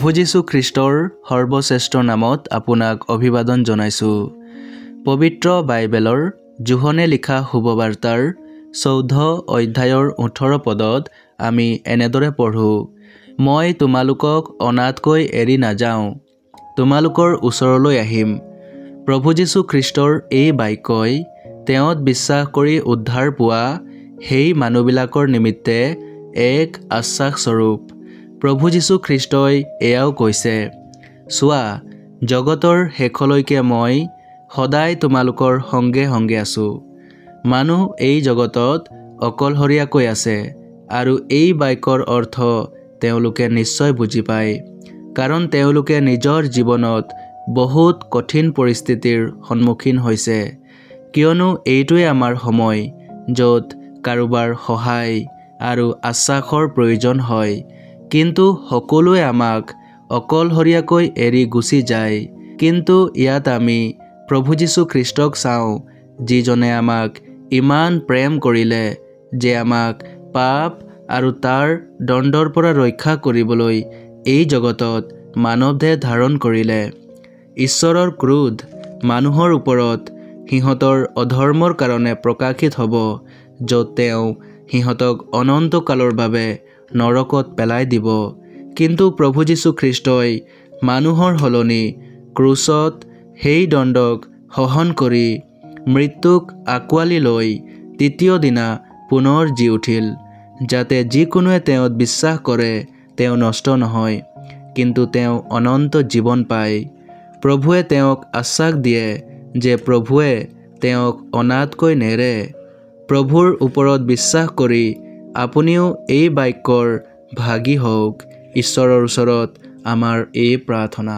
প্ৰভু যীশু খ্ৰীষ্টৰ সৰ্বশ্ৰেষ্ঠ নামত আপোনাক অভিবাদন জনাইছোঁ। পবিত্ৰ বাইবেলৰ যোহনে লিখা শুভবাৰ্তাৰ 14 অধ্যায়ৰ 18 পদত আমি এনেদৰে পঢ়োঁ, মই তোমালোকক অনাথকৈ এৰি নাযাওঁ, তোমালোকৰ ওচৰলৈ আহিম। প্ৰভু যীশু খ্ৰীষ্টৰ এই বাক্যই তেওঁত বিশ্বাস কৰি উদ্ধাৰ পোৱা সেই মানুহবিলাকৰ নিমিত্তে এক আশ্বাসস্বৰূপ। প্ৰভু যীশু খ্ৰীষ্টই এয়াও কৈছে, চোৱা, জগতৰ শেষলৈকে মই সদায় তোমালোকৰ সংগে সংগে আছোঁ। মানুহ এই জগতত অকলশৰীয়াকৈ আছে আৰু এই বাক্যৰ অৰ্থ তেওঁলোকে নিশ্চয় বুজি পায়, কাৰণ তেওঁলোকে নিজৰ জীৱনত বহুত কঠিন পৰিস্থিতিৰ সন্মুখীন হৈছে। কিয়নো এইটোৱে আমাৰ সময় য'ত কাৰোবাৰ সহায় আৰু আশ্বাসৰ প্ৰয়োজন হয়, কিন্তু সকলোৱে আমাক অকলশৰীয়াকৈ এৰি গুচি যায়। কিন্তু ইয়াত আমি প্ৰভু যীশু খ্ৰীষ্টক চাওঁ, যিজনে আমাক ইমান প্ৰেম কৰিলে যে আমাক পাপ আৰু তাৰ দণ্ডৰ পৰা ৰক্ষা কৰিবলৈ এই জগতত মানৱদেহ ধাৰণ কৰিলে। ঈশ্বৰৰ ক্ৰোধ মানুহৰ ওপৰত সিহঁতৰ অধৰ্মৰ কাৰণে প্ৰকাশিত হ'ব, য'ত তেওঁ সিহঁতক অনন্তকালৰ বাবে নৰকত পেলাই দিব। কিন্তু প্ৰভু যীশু খ্ৰীষ্টই মানুহৰ সলনি ক্ৰুচত সেই দণ্ডক সহন কৰি মৃত্যুক আঁকোৱালি লৈ তৃতীয় দিনা পুনৰ জি উঠিল, যাতে যিকোনোৱে তেওঁত বিশ্বাস কৰে তেওঁ নষ্ট নহয়, কিন্তু তেওঁ অনন্ত জীৱন পায়। প্ৰভুৱে তেওঁক আশ্বাস দিয়ে যে প্ৰভুৱে তেওঁক অনাথকৈ নেৰে। প্ৰভুৰ ওপৰত বিশ্বাস কৰি আপুনিও এই বাক্যৰ ভাগী হওক। ঈশ্বৰৰ ওচৰত আমাৰ এই প্ৰাৰ্থনা।